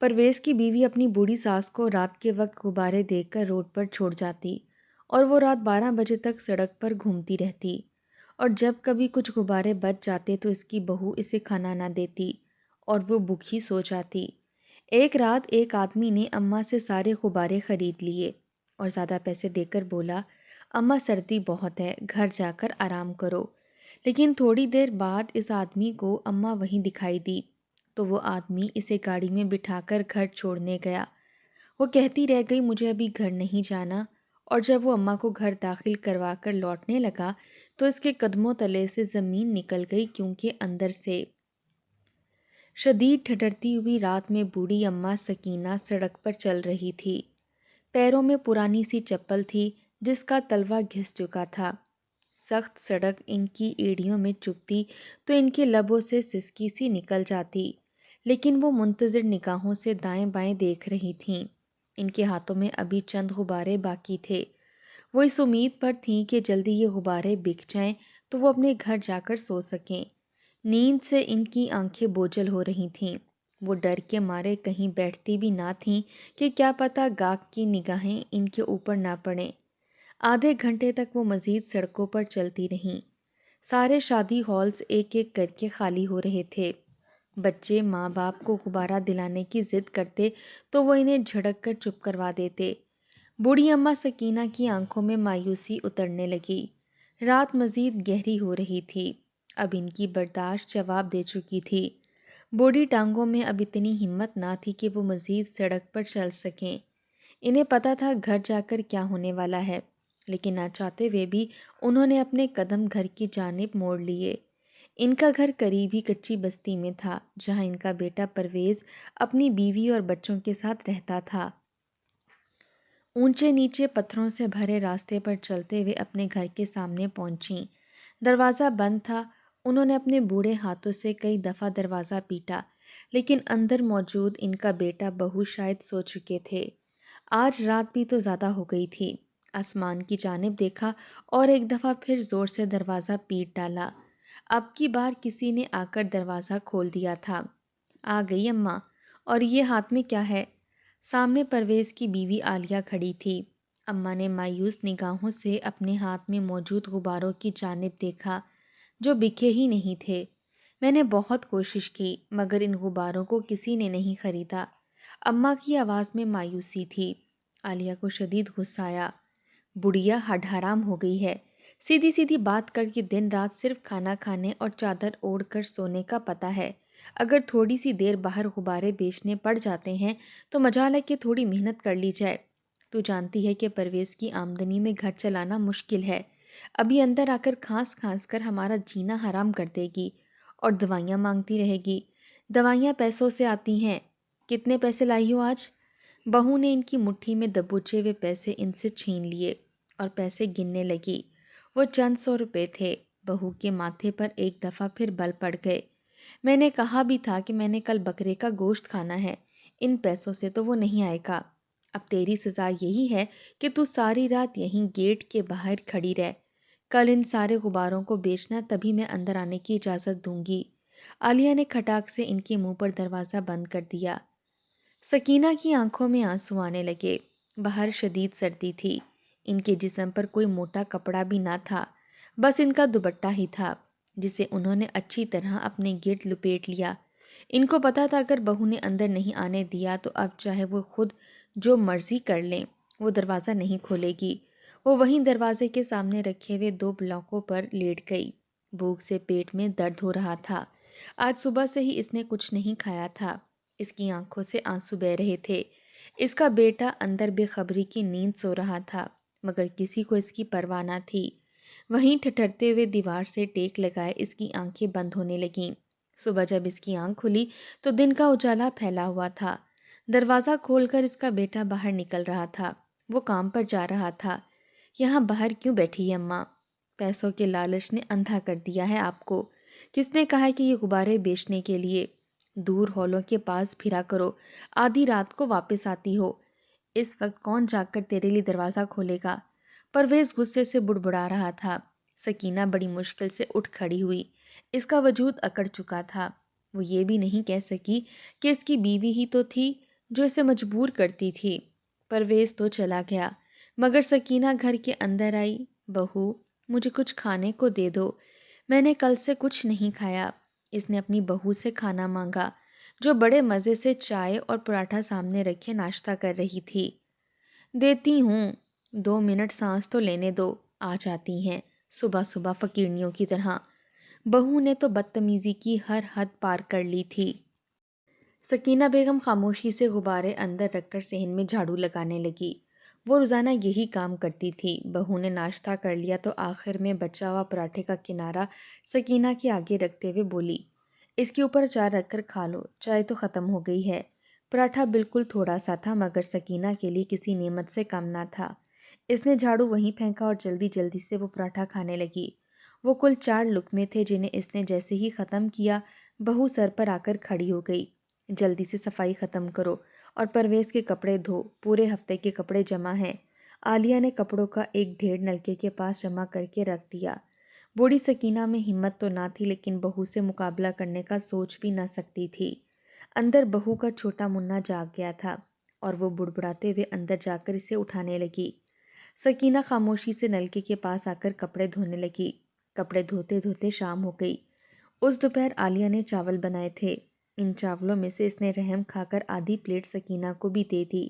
پرویز کی بیوی اپنی بوڑھی ساس کو رات کے وقت غبارے دیکھ کر روڈ پر چھوڑ جاتی اور وہ رات 12 بجے تک سڑک پر گھومتی رہتی، اور جب کبھی کچھ غبارے بچ جاتے تو اس کی بہو اسے کھانا نہ دیتی اور وہ بھوکی سو جاتی۔ ایک رات ایک آدمی نے اماں سے سارے غبارے خرید لیے اور زیادہ پیسے دے کر بولا، اماں سردی بہت ہے، گھر جا کر آرام کرو۔ لیکن تھوڑی دیر بعد اس آدمی کو اماں وہیں دکھائی دی تو وہ آدمی اسے گاڑی میں بٹھا کر گھر چھوڑنے گیا۔ وہ کہتی رہ گئی مجھے ابھی گھر نہیں جانا، اور جب وہ اماں کو گھر داخل کروا کر لوٹنے لگا تو اس کے قدموں تلے سے زمین نکل گئی، کیونکہ اندر سے شدید ٹھٹرتی ہوئی رات میں بوڑھی اماں سکینہ سڑک پر چل رہی تھی۔ پیروں میں پرانی سی چپل تھی جس کا تلوا گھس چکا تھا۔ سخت سڑک ان کی ایڑیوں میں چبھتی تو ان کے لبوں سے سسکی سی نکل جاتی، لیکن وہ منتظر نگاہوں سے دائیں بائیں دیکھ رہی تھیں۔ ان کے ہاتھوں میں ابھی چند غبارے باقی تھے۔ وہ اس امید پر تھیں کہ جلدی یہ غبارے بک جائیں تو وہ اپنے گھر جا کر سو سکیں۔ نیند سے ان کی آنکھیں بوجھل ہو رہی تھیں۔ وہ ڈر کے مارے کہیں بیٹھتی بھی نہ تھیں کہ کیا پتہ گاہک کی نگاہیں ان کے اوپر نہ پڑیں۔ آدھے گھنٹے تک وہ مزید سڑکوں پر چلتی رہیں۔ سارے شادی ہالز ایک ایک کر کے خالی ہو رہے تھے۔ بچے ماں باپ کو غبارہ دلانے کی ضد کرتے تو وہ انہیں جھڑک کر چپ کروا دیتے۔ بوڑھی اماں سکینہ کی آنکھوں میں مایوسی اترنے لگی۔ رات مزید گہری ہو رہی تھی۔ اب ان کی برداشت جواب دے چکی تھی۔ بوڑھی ٹانگوں میں اب اتنی ہمت نہ تھی کہ وہ مزید سڑک پر چل سکیں۔ انہیں پتا تھا گھر جا کر کیا ہونے والا ہے، لیکن نہ چاہتے ہوئے بھی انہوں نے اپنے قدم گھر کی جانب موڑ لیے۔ ان کا گھر قریب ہی کچی بستی میں تھا، جہاں ان کا بیٹا پرویز اپنی بیوی اور بچوں کے ساتھ رہتا تھا۔ اونچے نیچے پتھروں سے بھرے راستے پر چلتے ہوئے اپنے گھر کے سامنے پہنچیں۔ دروازہ بند تھا۔ انہوں نے اپنے بوڑھے ہاتھوں سے کئی دفعہ دروازہ پیٹا، لیکن اندر موجود ان کا بیٹا بہو شاید سو چکے تھے۔ آج رات بھی تو زیادہ ہو گئی تھی۔ آسمان کی جانب دیکھا اور ایک دفعہ پھر زور سے دروازہ پیٹ ڈالا۔ اب کی بار کسی نے آ کر دروازہ کھول دیا تھا۔ آ گئی اماں، اور یہ ہاتھ میں کیا ہے؟ سامنے پرویز کی بیوی عالیہ کھڑی تھی۔ اماں نے مایوس نگاہوں سے اپنے ہاتھ میں موجود غباروں کی جانب دیکھا جو بکھے ہی نہیں تھے۔ میں نے بہت کوشش کی مگر ان غباروں کو کسی نے نہیں خریدا۔ اماں کی آواز میں مایوسی تھی۔ عالیہ کو شدید غصہ آیا۔ بڑھیا ہڈ حرام ہو گئی ہے، سیدھی سیدھی بات کر کے دن رات صرف کھانا کھانے اور چادر اوڑھ کر سونے کا پتہ ہے۔ اگر تھوڑی سی دیر باہر غبارے بیچنے پڑ جاتے ہیں تو مجال ہے کہ تھوڑی محنت کر لی جائے۔ تو جانتی ہے کہ پرویز کی آمدنی میں گھر چلانا مشکل ہے۔ ابھی اندر آ کر کھانس کھانس کر ہمارا جینا حرام کر دے گی اور دوائیاں مانگتی رہے گی۔ دوائیاں پیسوں سے آتی ہیں۔ کتنے پیسے لائی ہو آج؟ بہو نے ان کی مٹھی میں دبوچے ہوئے پیسے ان سے چھین لیے اور پیسے گننے لگی۔ وہ چند 100 روپے تھے۔ بہو کے ماتھے پر ایک دفعہ پھر بل پڑ گئے۔ میں نے کہا بھی تھا کہ میں نے کل بکرے کا گوشت کھانا ہے، ان پیسوں سے تو وہ نہیں آئے گا۔ اب تیری سزا یہی ہے کہ تو ساری رات یہیں گیٹ کے باہر کھڑی رہ۔ کل ان سارے غباروں کو بیچنا، تبھی میں اندر آنے کی اجازت دوں گی۔ عالیہ نے کھٹاک سے ان کے منہ پر دروازہ بند کر دیا۔ سکینہ کی آنکھوں میں آنسو آنے لگے۔ باہر شدید سردی تھی۔ ان کے جسم پر کوئی موٹا کپڑا بھی نہ تھا، بس ان کا دوپٹہ ہی تھا جسے انہوں نے اچھی طرح اپنے گرد لپیٹ لیا۔ ان کو پتا تھا اگر بہو نے اندر نہیں آنے دیا تو اب چاہے وہ خود جو مرضی کر لیں، وہ دروازہ نہیں کھولے گی۔ وہ وہیں دروازے کے سامنے رکھے ہوئے 2 بلاکوں پر لیٹ گئی۔ بھوک سے پیٹ میں درد ہو رہا تھا۔ آج صبح سے ہی اس نے کچھ نہیں کھایا تھا۔ اس کی آنکھوں سے آنسو بہہ رہے تھے۔ اس کا بیٹا اندر بے خبری کی نیند سو رہا تھا، مگر کسی کو اس کی پرواہ نہ تھی۔ وہیں ٹھٹرتے ہوئے دیوار سے ٹیک لگائے اس کی آنکھیں بند ہونے لگیں۔ صبح جب اس کی آنکھ کھلی تو دن کا اجالا پھیلا ہوا تھا۔ دروازہ کھول کر اس کا بیٹا باہر نکل رہا تھا۔ وہ کام پر جا رہا تھا۔ یہاں باہر کیوں بیٹھی ہے اماں؟ پیسوں کے لالچ نے اندھا کر دیا ہے آپ کو۔ کس نے کہا ہے کہ یہ غبارے بیچنے کے لیے؟ دور ہالوں کے پاس پھرا کرو، آدھی رات کو واپس آتی ہو۔ اس وقت کون جاگ کر تیرے لیے دروازہ کھولے گا؟ پرویز غصے سے بڑبڑا رہا تھا۔ سکینہ بڑی مشکل سے اٹھ کھڑی ہوئی۔ اس کا وجود اکڑ چکا تھا۔ وہ یہ بھی نہیں کہہ سکی کہ اس کی بیوی ہی تو تھی جو اسے مجبور کرتی تھی۔ پرویز تو چلا گیا مگر سکینہ گھر کے اندر آئی۔ بہو، مجھے کچھ کھانے کو دے دو، میں نے کل سے کچھ نہیں کھایا۔ اس نے اپنی بہو سے کھانا مانگا جو بڑے مزے سے چائے اور پراٹھا سامنے رکھے ناشتہ کر رہی تھی۔ دیتی ہوں، 2 منٹ سانس تو لینے دو، آ جاتی ہیں صبح صبح فقیرنیوں کی طرح۔ بہو نے تو بدتمیزی کی ہر حد پار کر لی تھی۔ سکینہ بیگم خاموشی سے غبارے اندر رکھ کر صحن میں جھاڑو لگانے لگی۔ وہ روزانہ یہی کام کرتی تھی۔ بہو نے ناشتہ کر لیا تو آخر میں بچا ہوا پراٹھے کا کنارہ سکینہ کے آگے رکھتے ہوئے بولی، اس کے اوپر اچار رکھ کر کھا لو، چائے تو ختم ہو گئی ہے۔ پراٹھا بالکل تھوڑا سا تھا مگر سکینہ کے لیے کسی نعمت سے کم نہ تھا۔ اس نے جھاڑو وہیں پھینکا اور جلدی جلدی سے وہ پراٹھا کھانے لگی۔ وہ کل 4 لقمے تھے جنہیں اس نے جیسے ہی ختم کیا، بہو سر پر آ کر کھڑی ہو گئی۔ جلدی سے صفائی ختم کرو اور پرویز کے کپڑے دھو، پورے ہفتے کے کپڑے جمع ہیں۔ عالیہ نے کپڑوں کا ایک ڈھیر نلکے کے پاس جمع کر کے رکھ دیا۔ بوڑھی سکینہ میں ہمت تو نہ تھی لیکن بہو سے مقابلہ کرنے کا سوچ بھی نہ سکتی تھی۔ اندر بہو کا چھوٹا منا جاگ گیا تھا اور وہ بڑبڑاتے ہوئے اندر جا کر اسے اٹھانے لگی۔ سکینہ خاموشی سے نلکے کے پاس آ کر کپڑے دھونے لگی۔ کپڑے دھوتے دھوتے شام ہو گئی۔ اس دوپہر عالیہ نے چاول بنائے تھے۔ ان چاولوں میں سے اس نے رحم کھا کر آدھی پلیٹ سکینہ کو بھی دے دی۔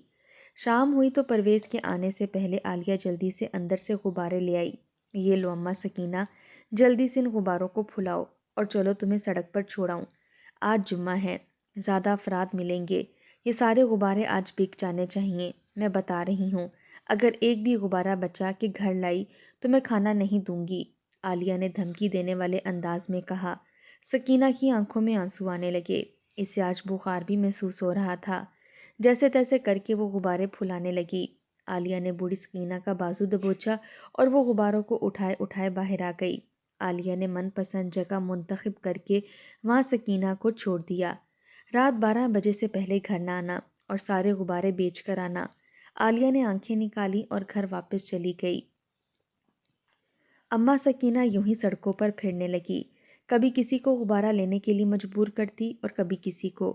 شام ہوئی تو پرویز کے آنے سے پہلے عالیہ جلدی سے اندر سے غبارے لے آئی۔ یہ لو اماں سکینہ، جلدی سے ان غباروں کو پھلاؤ اور چلو تمہیں سڑک پر چھوڑاؤں۔ آج جمعہ ہے، زیادہ افراد ملیں گے، یہ سارے غبارے آج بک جانے چاہیے۔ میں بتا رہی ہوں، اگر ایک بھی غبارہ بچا کے گھر لائی تو میں کھانا نہیں دوں گی، عالیہ نے دھمکی دینے والے انداز میں کہا۔ سکینہ کی آنکھوں میں آنسو آنے لگے۔ اسے آج بخار بھی محسوس ہو رہا تھا۔ جیسے تیسے کر کے وہ غبارے پھلانے لگی۔ عالیہ نے بوڑھی سکینہ کا بازو دبوچا اور وہ غباروں کو اٹھائے اٹھائے باہر آ گئی۔ عالیہ نے من پسند جگہ منتخب کر کے وہاں سکینہ کو چھوڑ دیا۔ رات 12 بجے سے پہلے گھر نہ آنا اور سارے غبارے بیچ کر آنا۔ عالیہ نے آنکھیں نکالی اور گھر واپس چلی گئی۔ اماں سکینہ یوں ہی سڑکوں پر پھرنے لگی، کبھی کسی کو غبارہ لینے کے لیے مجبور کرتی اور کبھی کسی کو۔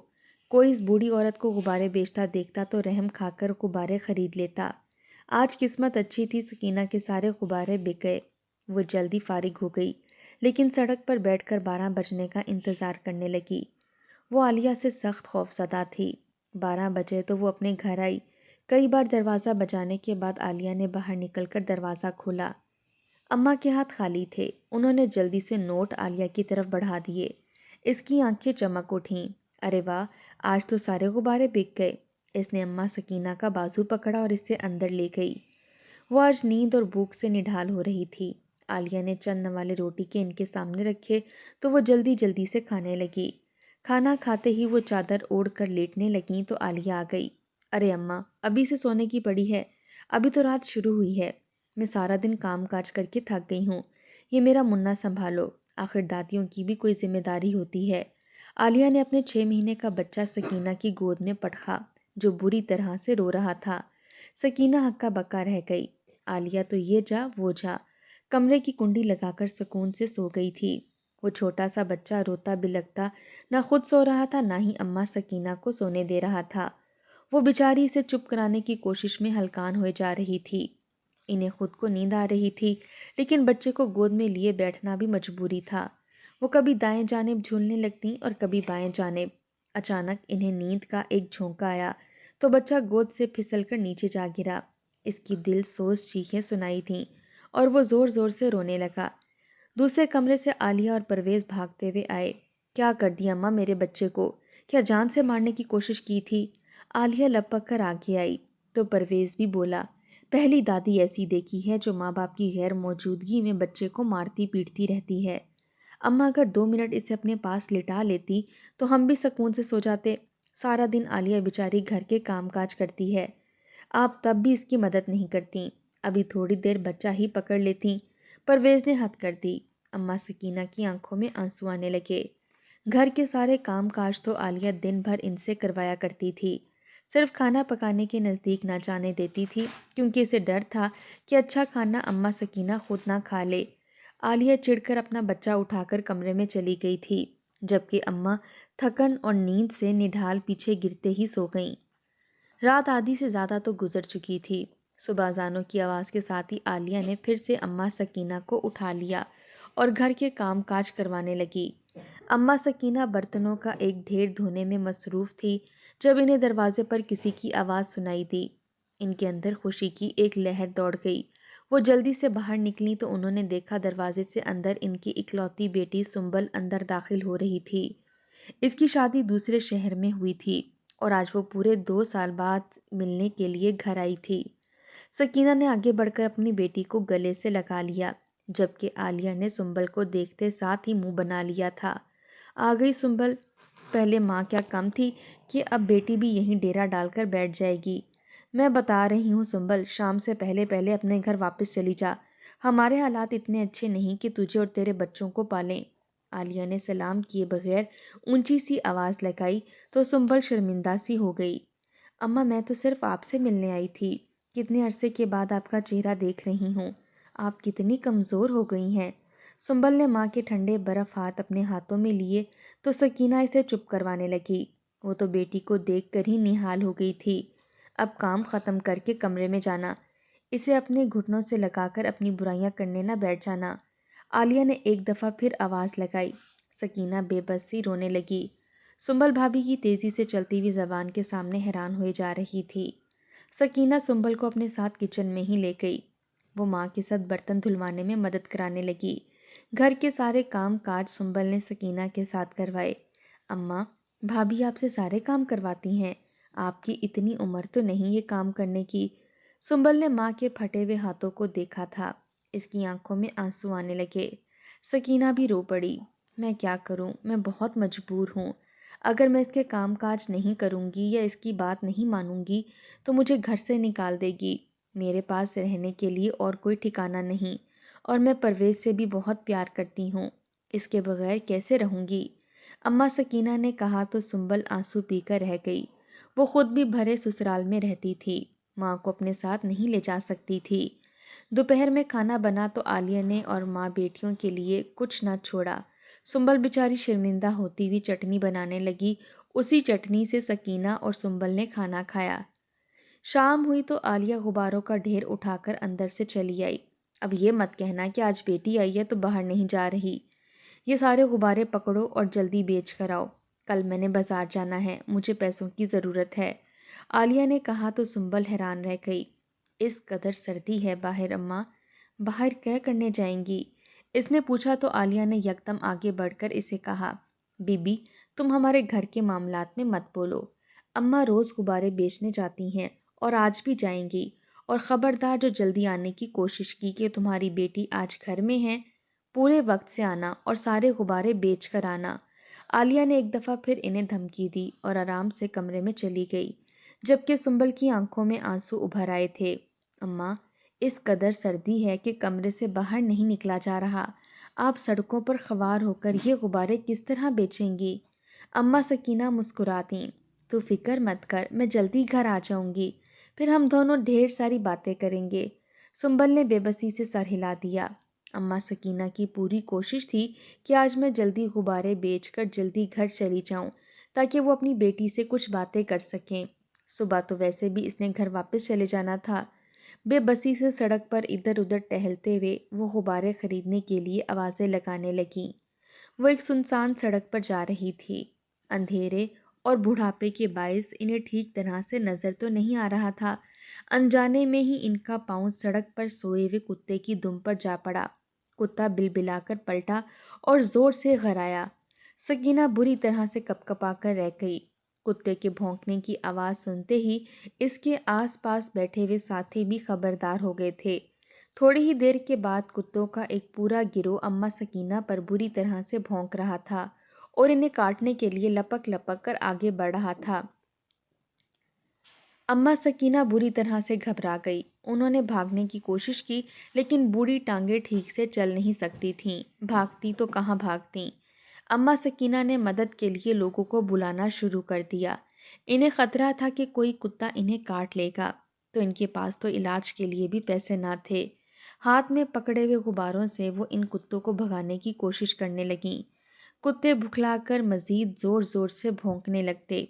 کوئی اس بوڑھی عورت کو غبارے بیچتا دیکھتا تو رحم کھا کر غبارے خرید لیتا۔ آج قسمت اچھی تھی، سکینہ کے سارے غبارے بک گئے۔ وہ جلدی فارغ ہو گئی لیکن سڑک پر بیٹھ کر 12 بجنے کا انتظار کرنے لگی۔ وہ عالیہ سے سخت خوفزدہ تھی۔ 12 بجے تو وہ اپنے گھر آئی۔ کئی بار دروازہ بجانے کے بعد عالیہ نے باہر نکل کر دروازہ کھولا۔ اماں کے ہاتھ خالی تھے۔ انہوں نے جلدی سے نوٹ عالیہ کی طرف بڑھا دیے۔ اس کی آنکھیں چمک اٹھیں۔ ارے واہ، آج تو سارے غبارے بک گئے۔ اس نے اماں سکینہ کا بازو پکڑا اور اسے اندر لے گئی۔ وہ آج نیند اور بھوک سے نڈھال ہو رہی تھی۔ عالیہ نے چند نوالے روٹی کے ان کے سامنے رکھے تو وہ جلدی جلدی سے کھانے لگی۔ کھانا کھاتے ہی وہ چادر اوڑھ کر لیٹنے لگیں تو عالیہ آ گئی۔ ارے اماں، ابھی سے سونے کی پڑی ہے؟ ابھی تو رات شروع ہوئی ہے۔ میں سارا دن کام کاج کر کے تھک گئی ہوں، یہ میرا منا سنبھالو، آخر دادیوں کی بھی کوئی ذمہ داری ہوتی ہے۔ عالیہ نے اپنے 6 مہینے کا بچہ سکینہ کی گود میں پٹخا جو بری طرح سے رو رہا تھا۔ سکینہ ہکا بکا رہ گئی۔ عالیہ تو یہ جا وہ جا، کمرے کی کنڈی لگا کر سکون سے سو گئی تھی۔ وہ چھوٹا سا بچہ روتا بلکتا نہ خود سو رہا تھا نہ ہی اماں سکینہ کو سونے دے رہا تھا۔ وہ بیچاری اسے چپ کرانے کی کوشش میں ہلکان ہوئے جا رہی تھی۔ انہیں خود کو نیند آ رہی تھی لیکن بچے کو گود میں لیے بیٹھنا بھی مجبوری تھا۔ وہ کبھی دائیں جانب جھولنے لگتی اور کبھی بائیں جانب۔ اچانک انہیں نیند کا ایک جھونکا آیا تو بچہ گود سے پھسل کر نیچے جا گرا۔ اس کی دل سوز چیخیں سنائی تھیں اور وہ زور زور سے رونے لگا۔ دوسرے کمرے سے عالیہ اور پرویز بھاگتے ہوئے آئے۔ کیا کر دیا اماں میرے بچے کو؟ کیا جان سے مارنے کی کوشش کی تھی؟ عالیہ لپک کر آگے آئی تو پرویز بھی بولا، پہلی دادی ایسی دیکھی ہے جو ماں باپ کی غیر موجودگی میں بچے کو مارتی پیٹتی رہتی ہے۔ اماں اگر 2 منٹ اسے اپنے پاس لٹا لیتی تو ہم بھی سکون سے سو جاتے۔ سارا دن عالیہ بیچاری گھر کے کام کاج کرتی ہے، آپ تب بھی اس کی مدد نہیں کرتی، ابھی تھوڑی دیر بچہ ہی پکڑ لیتی۔ پرویز نے ہتھ کر دی۔ اماں سکینہ کی آنکھوں میں آنسو آنے لگے۔ گھر کے سارے کام کاج تو عالیہ دن بھر ان سے کروایا کرتی تھی، صرف کھانا پکانے کے نزدیک نہ جانے دیتی تھی کیونکہ اسے ڈر تھا کہ اچھا کھانا اماں سکینہ خود نہ کھا لے۔ عالیہ چڑ کر اپنا بچہ اٹھا کر کمرے میں چلی گئی تھی جبکہ اماں تھکن اور نیند سے نڈھال پیچھے گرتے ہی سو گئیں۔ رات آدھی سے زیادہ تو گزر چکی تھی۔ صبح اذانوں کی آواز کے ساتھ ہی عالیہ نے پھر سے اماں سکینہ کو اٹھا لیا اور گھر کے کام کاج کروانے لگی۔ اماں سکینہ برتنوں کا ایک ڈھیر دھونے میں مصروف تھی جب انہیں دروازے پر کسی کی آواز سنائی دی۔ ان کے اندر خوشی کی ایک لہر دوڑ گئی۔ وہ جلدی سے باہر نکلی تو انہوں نے دیکھا دروازے سے اندر ان کی اکلوتی بیٹی سنبل اندر داخل ہو رہی تھی۔ اس کی شادی دوسرے شہر میں ہوئی تھی اور آج وہ پورے 2 سال بعد ملنے کے لیے گھر آئی تھی۔ سکینہ نے آگے بڑھ کر اپنی بیٹی کو گلے سے لگا لیا، جبکہ عالیہ نے سنبل کو دیکھتے ساتھ ہی منہ بنا لیا تھا۔ آ گئی سنبل، پہلے ماں کیا کم تھی کہ اب بیٹی بھی یہیں ڈیرا ڈال کر بیٹھ جائے گی۔ میں بتا رہی ہوں سنبل، شام سے پہلے پہلے اپنے گھر واپس چلی جا، ہمارے حالات اتنے اچھے نہیں کہ تجھے اور تیرے بچوں کو پالیں۔ عالیہ نے سلام کیے بغیر اونچی سی آواز لگائی تو سنبل شرمندہ سی ہو گئی۔ اماں میں تو صرف آپ سے ملنے آئی تھی، کتنے عرصے کے بعد آپ کا چہرہ دیکھ رہی ہوں، آپ کتنی کمزور ہو گئی ہیں۔ سنبل نے ماں کے ٹھنڈے برف ہاتھ اپنے ہاتھوں میں لیے تو سکینہ اسے چپ کروانے لگی۔ وہ تو بیٹی کو دیکھ کر ہی نہال ہو گئی تھی۔ اب کام ختم کر کے کمرے میں جانا، اسے اپنے گھٹنوں سے لگا کر اپنی برائیاں کرنے نہ بیٹھ جانا۔ عالیہ نے ایک دفعہ پھر آواز لگائی۔ سکینہ بے بس سی رونے لگی۔ سنبل بھابھی کی تیزی سے چلتی ہوئی زبان کے سامنے حیران ہوئے جا رہی تھی۔ سکینہ سنبل کو اپنے ساتھ کچن میں ہی لے گئی۔ وہ ماں کے ساتھ برتن دھلوانے میں مدد کرانے لگی۔ گھر کے سارے کام کاج سنبل نے سکینہ کے ساتھ کروائے۔ اماں، بھابھی آپ سے سارے کام کرواتی ہیں، آپ کی اتنی عمر تو نہیں یہ کام کرنے کی۔ سنبل نے ماں کے پھٹے ہوئے ہاتھوں کو دیکھا تھا، اس کی آنکھوں میں آنسو آنے لگے۔ سکینہ بھی رو پڑی۔ میں کیا کروں، میں بہت مجبور ہوں، اگر میں اس کے کام کاج نہیں کروں گی یا اس کی بات نہیں مانوں گی تو مجھے گھر سے نکال دے گی۔ میرے پاس رہنے کے لیے اور کوئی ٹھکانہ نہیں، اور میں پرویز سے بھی بہت پیار کرتی ہوں، اس کے بغیر کیسے رہوں گی؟ اماں سکینہ نے کہا تو سنبل آنسو پی کر رہ گئی۔ وہ خود بھی بھرے سسرال میں رہتی تھی، ماں کو اپنے ساتھ نہیں لے جا سکتی تھی۔ دوپہر میں کھانا بنا تو عالیہ نے اور ماں بیٹیوں کے لیے کچھ نہ چھوڑا۔ سنبل بیچاری شرمندہ ہوتی ہوئی چٹنی بنانے لگی، اسی چٹنی سے سکینہ اور سنبل نے کھانا کھایا۔ شام ہوئی تو عالیہ غباروں کا ڈھیر اٹھا کر اندر سے چلی آئی۔ اب یہ مت کہنا کہ آج بیٹی آئی ہے تو باہر نہیں جا رہی، یہ سارے غبارے پکڑو اور جلدی بیچ کر آؤ، کل میں نے بازار جانا ہے، مجھے پیسوں کی ضرورت ہے۔ عالیہ نے کہا تو سنبل حیران رہ گئی۔ اس قدر سردی ہے باہر اماں، باہر کیا کرنے جائیں گی؟ اس نے پوچھا تو عالیہ نے یکدم آگے بڑھ کر اسے کہا، بی بی تم ہمارے گھر کے معاملات میں مت بولو، اماں روز غبارے بیچنے جاتی ہیں اور آج بھی جائیں گی، اور خبردار جو جلدی آنے کی کوشش کی کہ تمہاری بیٹی آج گھر میں ہے، پورے وقت سے آنا اور سارے غبارے بیچ کر آنا۔ عالیہ نے ایک دفعہ پھر انہیں دھمکی دی اور آرام سے کمرے میں چلی گئی، جبکہ سنبل کی آنکھوں میں آنسو ابھر آئے تھے۔ اماں، اس قدر سردی ہے کہ کمرے سے باہر نہیں نکلا جا رہا، آپ سڑکوں پر خوار ہو کر یہ غبارے کس طرح بیچیں گی؟ اماں سکینہ مسکراتیں، تو فکر مت کر، میں جلدی گھر آ جاؤں گی، پھر ہم دونوں ڈھیر ساری باتیں کریں گے۔ سنبل نے بے بسی سے سر ہلا دیا۔ اماں سکینہ کی پوری کوشش تھی کہ آج میں جلدی غبارے بیچ کر جلدی گھر چلی جاؤں تاکہ وہ اپنی بیٹی سے کچھ باتیں کر سکیں۔ صبح تو ویسے بھی اس نے گھر واپس چلے جانا تھا۔ بے بسی سے سڑک پر ادھر ادھر ٹہلتے ہوئے وہ غبارے خریدنے کے لیے آوازیں لگانے لگیں۔ وہ ایک سنسان سڑک پر جا رہی تھی، اندھیرے اور بڑھاپے کے باعث انہیں ٹھیک طرح سے نظر تو نہیں آ رہا تھا۔ انجانے میں ہی ان کا پاؤں سڑک پر سوئے ہوئے کتے کی دم پر جا پڑا۔ کتا بلبلا کر پلٹا اور زور سے غرایا۔ سکینہ بری طرح سے کپ کپا کر رہ گئی۔ کتے کے بھونکنے کی آواز سنتے ہی اس کے آس پاس بیٹھے ہوئے ساتھی بھی خبردار ہو گئے تھے۔ تھوڑی ہی دیر کے بعد کتوں کا ایک پورا گروہ اماں سکینہ پر بری طرح سے بھونک رہا تھا اور انہیں کاٹنے کے لیے لپک لپک کر آگے بڑھ رہا تھا۔ اماں سکینہ بری طرح سے گھبرا گئی۔ انہوں نے بھاگنے کی کوشش کی لیکن بوڑھی ٹانگیں ٹھیک سے چل نہیں سکتی تھیں، بھاگتی تو کہاں بھاگتی۔ اماں سکینہ نے مدد کے لیے لوگوں کو بلانا شروع کر دیا۔ انہیں خطرہ تھا کہ کوئی کتا انہیں کاٹ لے گا، تو ان کے پاس تو علاج کے لیے بھی پیسے نہ تھے۔ ہاتھ میں پکڑے ہوئے غباروں سے وہ ان کتوں کو بھگانے کی کوشش کرنے لگیں۔ کتے بھکلا کر مزید زور زور سے بھونکنے لگتے۔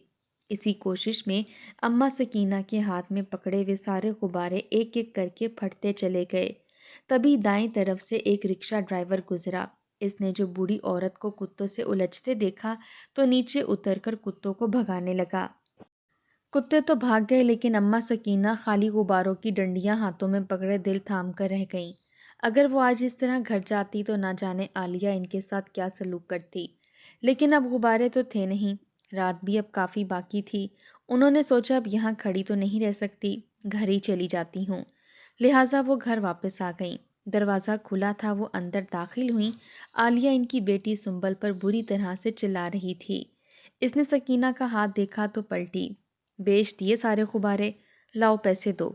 اسی کوشش میں اماں سکینہ کے ہاتھ میں پکڑے ہوئے سارے غبارے ایک ایک کر کے پھٹتے چلے گئے۔ تبھی دائیں طرف سے ایک رکشہ ڈرائیور گزرا۔ اس نے جو بوڑھی عورت کو کتوں سے الجھتے دیکھا تو نیچے اتر کر کتوں کو بھگانے لگا۔ کتے تو بھاگ گئے لیکن اماں سکینہ خالی غباروں کی ڈنڈیاں ہاتھوں میں پکڑے دل تھام کر رہ گئیں۔ اگر وہ آج اس طرح گھر جاتی تو نہ جانے عالیہ ان کے ساتھ کیا سلوک کرتی، لیکن اب غبارے تو تھے نہیں، رات بھی اب کافی باقی تھی۔ انہوں نے سوچا اب یہاں کھڑی تو نہیں رہ سکتی، گھر ہی چلی جاتی ہوں، لہٰذا وہ گھر واپس آ گئیں۔ دروازہ کھلا تھا، وہ اندر داخل ہوئیں۔ عالیہ ان کی بیٹی سنبل پر بری طرح سے چلا رہی تھی۔ اس نے سکینہ کا ہاتھ دیکھا تو پلٹی۔ بیچ دیے سارے غبارے، لاؤ پیسے دو۔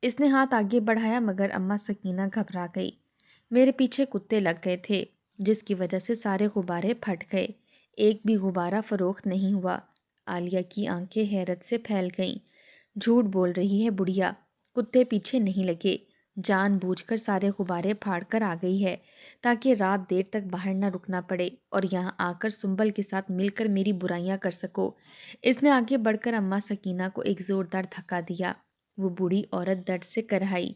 اس نے ہاتھ آگے بڑھایا مگر اماں سکینہ گھبرا گئی۔ میرے پیچھے کتے لگ گئے تھے جس کی وجہ سے سارے غبارے پھٹ گئے، ایک بھی غبارہ فروخت نہیں ہوا۔ عالیہ کی آنکھیں حیرت سے پھیل گئیں۔ جھوٹ بول رہی ہے بڑھیا، کتے پیچھے نہیں لگے، جان بوجھ کر سارے غبارے پھاڑ کر آ گئی ہے تاکہ رات دیر تک باہر نہ رکنا پڑے اور یہاں آ کر سنبل کے ساتھ مل کر میری برائیاں کر سکو۔ اس نے آگے بڑھ کر اماں سکینہ کو ایک زوردار دھکا دیا۔ وہ بوڑھی عورت درد سے کرہائی۔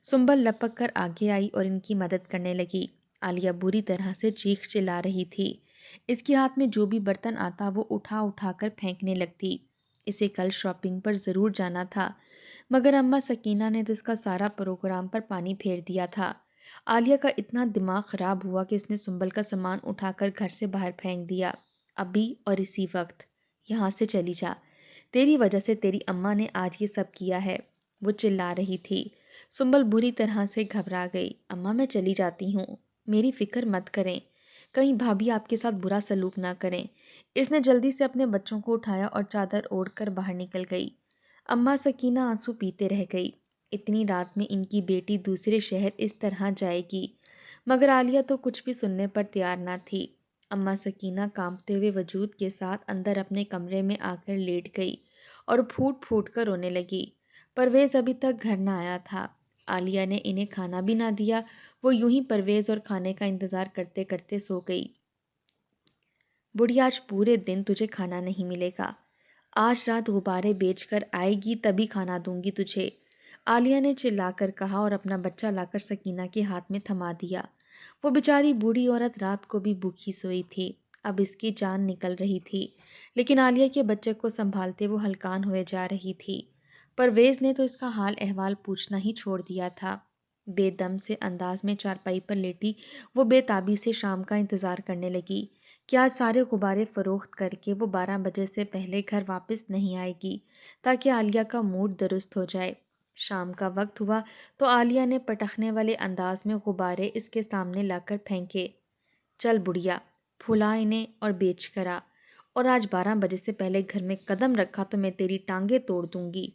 سنبل لپک کر آگے آئی اور ان کی مدد کرنے لگی۔ عالیہ بری طرح سے چیخ چلا رہی تھی۔ اس کے ہاتھ میں جو بھی برتن آتا وہ اٹھا اٹھا کر پھینکنے لگتی۔ اسے کل شاپنگ پر ضرور جانا تھا مگر اماں سکینہ نے تو اس کا سارا پروگرام پر پانی پھیر دیا تھا۔ عالیہ کا اتنا دماغ خراب ہوا کہ اس نے سنبل کا سامان اٹھا کر گھر سے باہر پھینک دیا۔ ابھی اور اسی وقت یہاں سے چلی جا، تیری وجہ سے تیری اماں نے آج یہ سب کیا ہے، وہ چلا رہی تھی۔ سنبل بری طرح سے گھبرا گئی۔ اماں میں چلی جاتی ہوں، میری فکر مت کریں، کہیں بھابھی آپ کے ساتھ برا سلوک نہ کریں۔ اس نے جلدی سے اپنے بچوں کو اٹھایا اور چادر اوڑھ کر باہر نکل گئی۔ اماں سکینہ آنسو پیتے رہ گئی۔ اتنی رات میں ان کی بیٹی دوسرے شہر اس طرح جائے گی، مگر عالیہ تو کچھ بھی سننے پر تیار نہ تھی۔ اماں سکینہ کانپتے ہوئے وجود کے ساتھ اندر اپنے کمرے میں آ کر لیٹ گئی اور پھوٹ پھوٹ کر رونے لگی۔ پرویز ابھی تک گھر نہ آیا تھا۔ عالیہ نے انہیں کھانا بھی نہ دیا، وہ یوں ہی پرویز اور کھانے کا انتظار کرتے کرتے سو گئی۔ بڑھیا آج پورے دن تجھے کھانا نہیں ملے گا، آج رات غبارے بیچ کر آئے گی تبھی کھانا دوں گی تجھے، عالیہ نے چلا کر کہا اور اپنا بچہ لا کر سکینہ کے ہاتھ میں تھما دیا۔ وہ بیچاری بوڑھی عورت رات کو بھی بھوکی سوئی تھی، اب اس کی جان نکل رہی تھی، لیکن عالیہ کے بچے کو سنبھالتے وہ ہلکان ہوئے جا رہی تھی۔ پرویز نے تو اس کا حال احوال پوچھنا ہی چھوڑ دیا تھا۔ بے دم سے انداز میں چارپائی پر لیٹی وہ بے تابی سے شام کا انتظار کرنے لگی کہ آج سارے غبارے فروخت کر کے وہ 12 بجے سے پہلے گھر واپس نہیں آئے گی تاکہ عالیہ کا موڈ درست ہو جائے۔ شام کا وقت ہوا تو عالیہ نے پٹخنے والے انداز میں غبارے اس کے سامنے لا کر پھینکے۔ چل بڑھیا، پھلا انہیں اور بیچ کر آ، اور آج 12 بجے سے پہلے گھر میں قدم رکھا تو میں تیری ٹانگیں توڑ دوں گی۔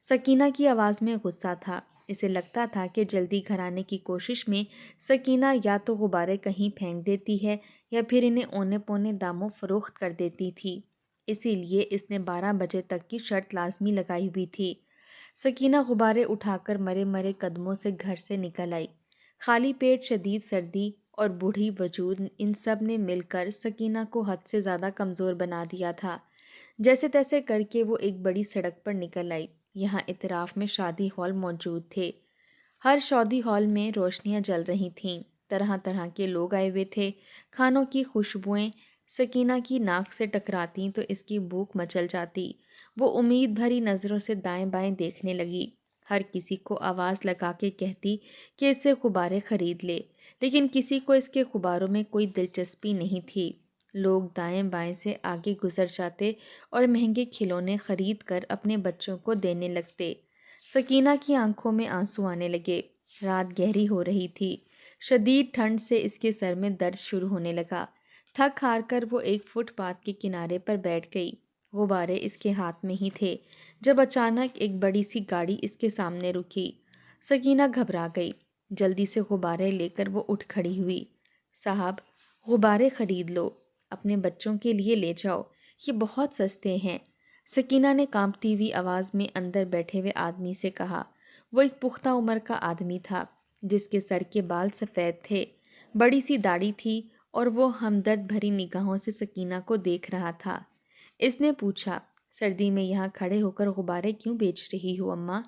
سکینہ کی آواز میں غصہ تھا۔ اسے لگتا تھا کہ جلدی گھر آنے کی کوشش میں سکینہ یا تو غبارے کہیں پھینک دیتی ہے یا پھر انہیں اونے پونے داموں فروخت کر دیتی تھی، اسی لیے اس نے 12 بجے تک کی شرط لازمی لگائی ہوئی تھی۔ سکینہ غبارے اٹھا کر مرے مرے قدموں سے گھر سے نکل آئی۔ خالی پیٹ، شدید سردی اور بوڑھی وجود، ان سب نے مل کر سکینہ کو حد سے زیادہ کمزور بنا دیا تھا۔ جیسے تیسے کر کے وہ ایک بڑی سڑک پر نکل آئی۔ یہاں اطراف میں شادی ہال موجود تھے۔ ہر شادی ہال میں روشنیاں جل رہی تھیں، طرح طرح کے لوگ آئے ہوئے تھے۔ کھانوں کی خوشبوئیں سکینہ کی ناک سے ٹکراتیں تو اس کی بھوک مچل جاتی۔ وہ امید بھری نظروں سے دائیں بائیں دیکھنے لگی، ہر کسی کو آواز لگا کے کہتی کہ اس سے غبارے خرید لے، لیکن کسی کو اس کے غباروں میں کوئی دلچسپی نہیں تھی۔ لوگ دائیں بائیں سے آگے گزر جاتے اور مہنگے کھلونے خرید کر اپنے بچوں کو دینے لگتے۔ سکینہ کی آنکھوں میں آنسو آنے لگے۔ رات گہری ہو رہی تھی، شدید ٹھنڈ سے اس کے سر میں درد شروع ہونے لگا۔ تھک ہار کر وہ ایک فٹ پاتھ کے کنارے پر بیٹھ گئی۔ غبارے اس کے ہاتھ میں ہی تھے جب اچانک ایک بڑی سی گاڑی اس کے سامنے رکی۔ سکینہ گھبرا گئی، جلدی سے غبارے لے کر وہ اٹھ کھڑی ہوئی۔ صاحب، غبارے خرید لو، اپنے بچوں کے لیے لے جاؤ، یہ بہت سستے ہیں، سکینہ نے کانپتی ہوئی آواز میں اندر بیٹھے ہوئے آدمی سے کہا۔ وہ ایک پختہ عمر کا آدمی تھا جس کے سر کے بال سفید تھے، بڑی سی داڑھی تھی اور وہ ہمدرد بھری نگاہوں سے سکینہ کو دیکھ رہا تھا۔ اس نے پوچھا، سردی میں یہاں کھڑے ہو کر غبارے کیوں بیچ رہی ہو اماں؟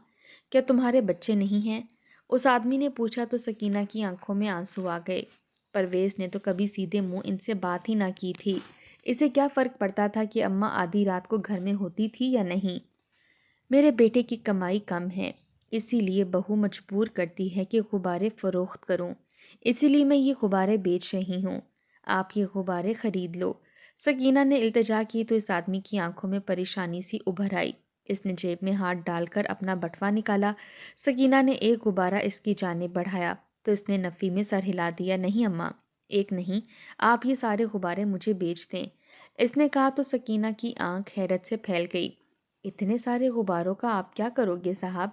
کیا تمہارے بچے نہیں ہیں؟ اس آدمی نے پوچھا تو سکینہ کی آنکھوں میں آنسو آ گئے۔ پرویز نے تو کبھی سیدھے منہ ان سے بات ہی نہ کی تھی۔ اسے کیا فرق پڑتا تھا کہ اماں آدھی رات کو گھر میں ہوتی تھی یا نہیں؟ میرے بیٹے کی کمائی کم ہے، اسی لیے بہو مجبور کرتی ہے کہ غبارے فروخت کروں، اسی لیے میں یہ غبارے بیچ رہی ہوں۔ آپ یہ غبارے خرید لو۔ سکینہ نے التجا کی تو اس آدمی کی آنکھوں میں پریشانی سی ابھر آئی۔ اس نے جیب میں ہاتھ ڈال کر اپنا بٹوا نکالا۔ سکینہ نے ایک غبارہ اس کی جانب بڑھایا تو اس نے نفی میں سر ہلا دیا۔ نہیں اماں، ایک نہیں، آپ یہ سارے غبارے مجھے بیچ دیں۔ اس نے کہا تو سکینہ کی آنکھ حیرت سے پھیل گئی۔ اتنے سارے غباروں کا آپ کیا کرو گے صاحب؟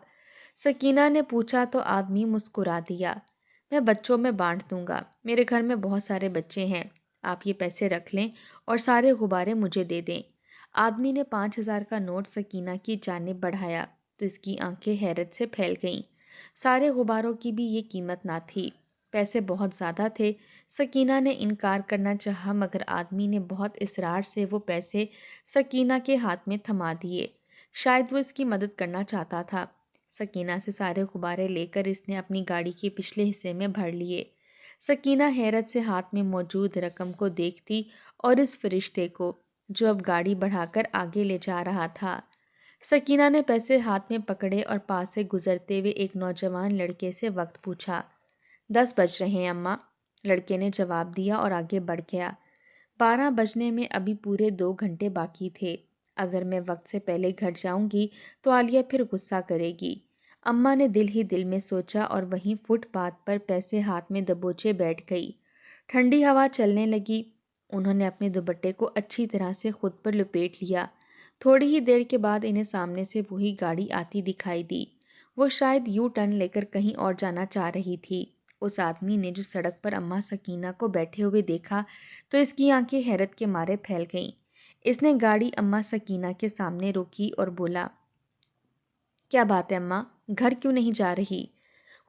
سکینہ نے پوچھا تو آدمی مسکرا دیا۔ میں بچوں میں بانٹ دوں گا، میرے گھر میں بہت سارے بچے ہیں، آپ یہ پیسے رکھ لیں اور سارے غبارے مجھے دے دیں۔ آدمی نے 5,000 کا نوٹ سکینہ کی جانب بڑھایا تو اس کی آنکھیں حیرت سے پھیل گئیں۔ سارے غباروں کی بھی یہ قیمت نہ تھی، پیسے بہت زیادہ تھے۔ سکینہ نے انکار کرنا چاہا مگر آدمی نے بہت اصرار سے وہ پیسے سکینہ کے ہاتھ میں تھما دیے۔ شاید وہ اس کی مدد کرنا چاہتا تھا۔ سکینہ سے سارے غبارے لے کر اس نے اپنی گاڑی کے پچھلے حصے میں بھر لیے۔ سکینہ حیرت سے ہاتھ میں موجود رقم کو دیکھتی اور اس فرشتے کو جو اب گاڑی بڑھا کر آگے لے جا رہا تھا۔ سکینہ نے پیسے ہاتھ میں پکڑے اور پاس سے گزرتے ہوئے ایک نوجوان لڑکے سے وقت پوچھا۔ 10 بج رہے ہیں اماں، لڑکے نے جواب دیا اور آگے بڑھ گیا۔ 12 بجنے میں ابھی پورے 2 گھنٹے باقی تھے۔ اگر میں وقت سے پہلے گھر جاؤں گی تو عالیہ پھر غصہ کرے گی، اماں نے دل ہی دل میں سوچا اور وہیں فٹ پاتھ پر پیسے ہاتھ میں دبوچے بیٹھ گئی۔ ٹھنڈی ہوا چلنے لگی۔ انہوں نے اپنے دوپٹے کو اچھی طرح سے خود پر لپیٹ لیا۔ تھوڑی ہی دیر کے بعد انہیں سامنے سے وہی گاڑی آتی دکھائی دی۔ وہ شاید یو ٹرن لے کر کہیں اور جانا چاہ رہی تھی۔ اس آدمی نے جو سڑک پر اماں سکینہ کو بیٹھے ہوئے دیکھا تو اس کی آنکھیں حیرت کے مارے پھیل گئیں۔ اس نے گاڑی اماں سکینہ کے سامنے روکی اور بولا، کیا بات ہے اماں، گھر کیوں نہیں جا رہی؟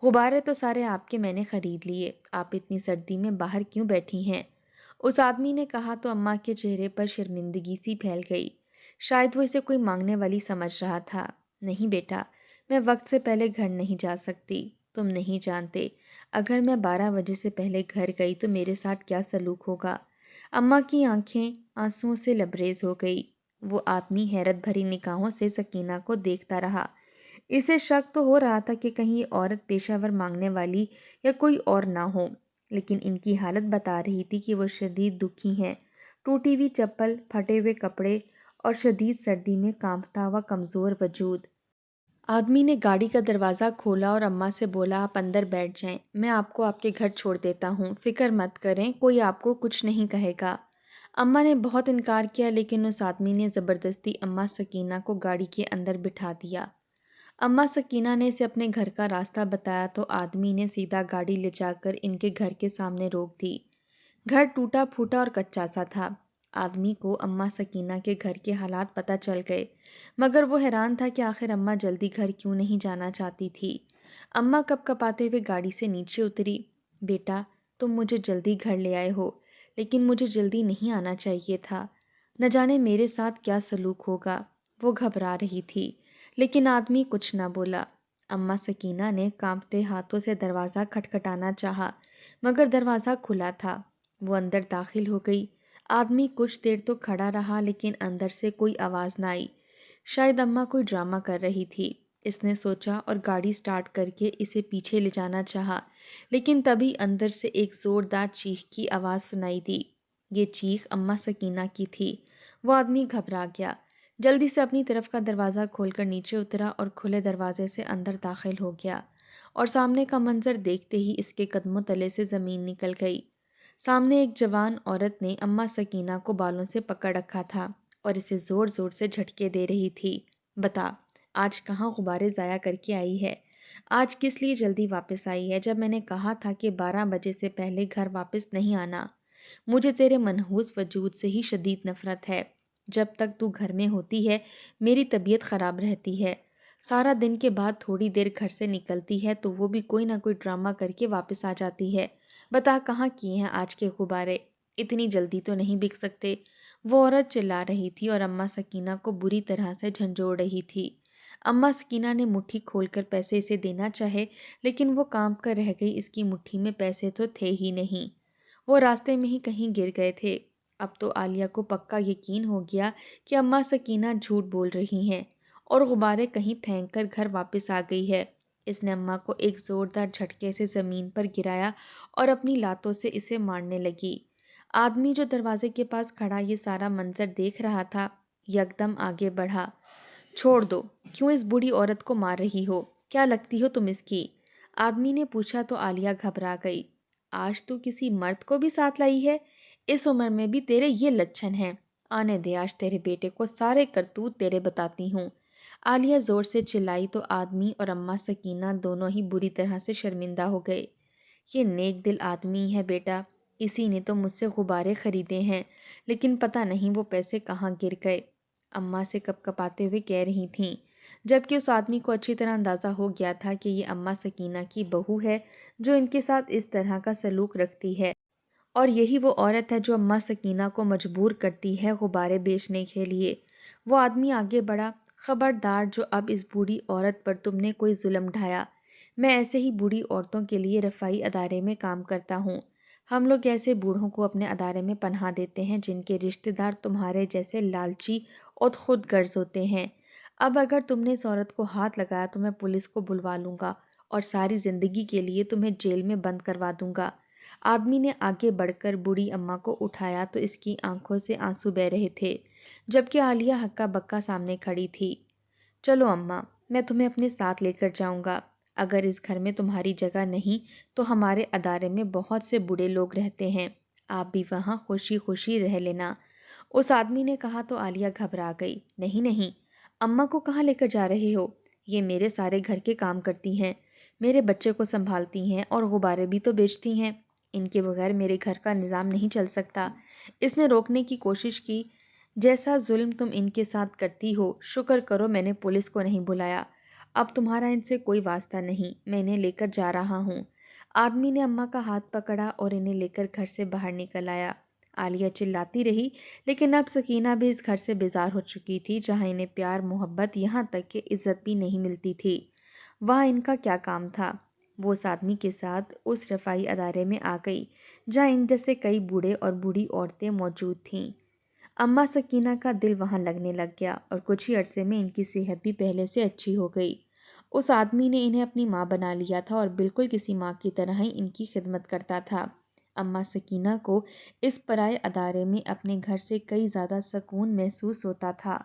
غبارے تو سارے آپ کے میں نے خرید لیے، آپ اتنی سردی میں باہر کیوں بیٹھی ہیں؟ اس آدمی نے کہا تو اماں کے چہرے پر شرمندگی سی پھیل گئی۔ شاید وہ اسے کوئی مانگنے والی سمجھ رہا تھا۔ نہیں بیٹا، میں وقت سے پہلے گھر نہیں جا سکتی، تم نہیں جانتے، اگر میں 12 بجے سے پہلے گھر گئی تو میرے ساتھ کیا سلوک ہوگا؟ اماں کی آنکھیں آنسوؤں سے لبریز ہو گئی۔ وہ آدمی حیرت بھری نگاہوں سے سکینہ کو دیکھتا رہا۔ اسے شک تو ہو رہا تھا کہ کہیں یہ عورت پیشہ ور مانگنے والی یا کوئی اور نہ ہو، لیکن ان کی حالت بتا رہی تھی کہ وہ شدید دکھی ہیں۔ ٹوٹی ہوئی چپل، پھٹے ہوئے کپڑے اور شدید سردی میں کانپتا ہوا کمزور وجود۔ آدمی نے گاڑی کا دروازہ کھولا اور اماں سے بولا، آپ اندر بیٹھ جائیں، میں آپ کو آپ کے گھر چھوڑ دیتا ہوں، فکر مت کریں، کوئی آپ کو کچھ نہیں کہے گا۔ اماں نے بہت انکار کیا لیکن اس آدمی نے زبردستی اماں سکینہ کو گاڑی کے اندر بٹھا دیا۔ اماں سکینہ نے اسے اپنے گھر کا راستہ بتایا تو آدمی نے سیدھا گاڑی لے جا کر ان کے گھر کے سامنے روک دی۔ گھر ٹوٹا پھوٹا اور کچا سا تھا۔ آدمی کو اماں سکینہ کے گھر کے حالات پتہ چل گئے مگر وہ حیران تھا کہ آخر اماں جلدی گھر کیوں نہیں جانا چاہتی تھی۔ اماں کپ کپاتے ہوئے گاڑی سے نیچے اتری۔ بیٹا، تم مجھے جلدی گھر لے آئے ہو لیکن مجھے جلدی نہیں آنا چاہیے تھا، نہ جانے میرے ساتھ کیا سلوک ہوگا۔ وہ گھبرا رہی تھی لیکن آدمی کچھ نہ بولا۔ اماں سکینہ نے کانپتے ہاتھوں سے دروازہ کھٹکھٹانا چاہا مگر دروازہ کھلا تھا۔ وہ اندر داخل ہو گئی۔ آدمی کچھ دیر تو کھڑا رہا لیکن اندر سے کوئی آواز نہ آئی۔ شاید اماں کوئی ڈرامہ کر رہی تھی، اس نے سوچا اور گاڑی سٹارٹ کر کے اسے پیچھے لے جانا چاہا لیکن تبھی اندر سے ایک زوردار چیخ کی آواز سنائی دی۔ یہ چیخ اماں سکینہ کی تھی۔ وہ آدمی گھبرا گیا، جلدی سے اپنی طرف کا دروازہ کھول کر نیچے اترا اور کھلے دروازے سے اندر داخل ہو گیا اور سامنے کا منظر دیکھتے ہی اس کے قدموں تلے سے زمین نکل گئی۔ سامنے ایک جوان عورت نے اماں سکینہ کو بالوں سے پکڑ رکھا تھا اور اسے زور زور سے جھٹکے دے رہی تھی۔ بتا، آج کہاں غبارے ضائع کر کے آئی ہے؟ آج کس لیے جلدی واپس آئی ہے جب میں نے کہا تھا کہ 12 بجے سے پہلے گھر واپس نہیں آنا؟ مجھے تیرے منحوس وجود سے ہی شدید نفرت ہے۔ جب تک تو گھر میں ہوتی ہے میری طبیعت خراب رہتی ہے۔ سارا دن کے بعد تھوڑی دیر گھر سے نکلتی ہے تو وہ بھی کوئی نہ کوئی ڈرامہ کر کے واپس آ جاتی ہے۔ بتا کہاں کیے ہیں آج کے غبارے؟ اتنی جلدی تو نہیں بک سکتے۔ وہ عورت چلا رہی تھی اور اماں سکینہ کو بری طرح سے جھنجھوڑ رہی تھی۔ اماں سکینہ نے مٹھی کھول کر پیسے اسے دینا چاہے، لیکن وہ کانپ کر رہ گئی، اس کی مٹھی میں پیسے تو تھے ہی نہیں۔ وہ راستے میں ہی کہیں گر گئے تھے۔ اب تو عالیہ کو پکا یقین ہو گیا کہ اماں سکینہ جھوٹ بول رہی ہیں اور غبارے کہیں پھینک کر گھر واپس آ گئی ہے۔ اس نے اماں کو ایک زوردار جھٹکے سے زمین پر گرایا اور اپنی لاتوں سے اسے مارنے لگی۔ آدمی جو دروازے کے پاس کھڑا یہ سارا منظر دیکھ رہا تھا، یکدم آگے بڑھا۔ چھوڑ دو، کیوں اس بوڑھی عورت کو مار رہی ہو؟ کیا لگتی ہو تم اس کی؟ آدمی نے پوچھا تو عالیہ گھبرا گئی۔ آج تو کسی مرد کو بھی ساتھ لائی ہے؟ اس عمر میں بھی تیرے یہ لچھن ہیں؟ آنے دے، آج تیرے بیٹے کو سارے کرتوت تیرے بتاتی ہوں۔ عالیہ زور سے چلائی تو آدمی اور اماں سکینہ دونوں ہی بری طرح سے شرمندہ ہو گئے۔ یہ نیک دل آدمی ہے بیٹا، اسی نے تو مجھ سے غبارے خریدے ہیں، لیکن پتہ نہیں وہ پیسے کہاں گر گئے، اماں سے کپ کپاتے ہوئے کہہ رہی تھیں، جبکہ اس آدمی کو اچھی طرح اندازہ ہو گیا تھا کہ یہ اماں سکینہ کی بہو ہے جو ان کے ساتھ اس طرح کا سلوک رکھتی ہے، اور یہی وہ عورت ہے جو اماں سکینہ کو مجبور کرتی ہے غبارے بیچنے کے لیے۔ وہ آدمی آگے بڑھا، خبردار جو اب اس بوڑھی عورت پر تم نے کوئی ظلم ڈھایا، میں ایسے ہی بوڑھی عورتوں کے لیے رفائی ادارے میں کام کرتا ہوں۔ ہم لوگ ایسے بوڑھوں کو اپنے ادارے میں پناہ دیتے ہیں جن کے رشتہ دار تمہارے جیسے لالچی اور خود غرض ہوتے ہیں۔ اب اگر تم نے اس عورت کو ہاتھ لگایا تو میں پولیس کو بلوا لوں گا اور ساری زندگی کے لیے تمہیں جیل میں بند کروا دوں گا۔ آدمی نے آگے بڑھ کر بوڑھی اماں کو اٹھایا تو اس کی آنکھوں سے آنسو بہہ رہے تھے، جبکہ عالیہ ہکا بکا سامنے کھڑی تھی۔ چلو اماں، میں تمہیں اپنے ساتھ لے کر جاؤں گا۔ اگر اس گھر میں تمہاری جگہ نہیں تو ہمارے ادارے میں بہت سے بوڑھے لوگ رہتے ہیں، آپ بھی وہاں خوشی خوشی رہ لینا۔ اس آدمی نے کہا تو عالیہ گھبرا گئی۔ نہیں نہیں، اماں کو کہاں لے کر جا رہے ہو؟ یہ میرے سارے گھر کے کام کرتی ہیں، میرے بچے کو سنبھالتی ہیں اور غبارے بھی تو بیچتی ہیں، ان کے بغیر میرے گھر کا نظام نہیں چل سکتا۔ اس نے روکنے کی کوشش کی۔ جیسا ظلم تم ان کے ساتھ کرتی ہو، شکر کرو میں نے پولیس کو نہیں بلایا، اب تمہارا ان سے کوئی واسطہ نہیں، میں انہیں لے کر جا رہا ہوں۔ آدمی نے اماں کا ہاتھ پکڑا اور انہیں لے کر گھر سے باہر نکل آیا۔ عالیہ چلاتی رہی، لیکن اب سکینہ بھی اس گھر سے بیزار ہو چکی تھی جہاں انہیں پیار، محبت، یہاں تک کہ عزت بھی نہیں ملتی تھی۔ وہاں ان کا کیا کام تھا؟ وہ اس آدمی کے ساتھ اس رفائی ادارے میں آ گئی جہاں ان جیسے کئی بوڑھے اور بوڑھی عورتیں موجود تھیں۔ اماں سکینہ کا دل وہاں لگنے لگ گیا اور کچھ ہی عرصے میں ان کی صحت بھی پہلے سے اچھی ہو گئی۔ اس آدمی نے انہیں اپنی ماں بنا لیا تھا اور بالکل کسی ماں کی طرح ہی ان کی خدمت کرتا تھا۔ اماں سکینہ کو اس پرائے ادارے میں اپنے گھر سے کئی زیادہ سکون محسوس ہوتا تھا۔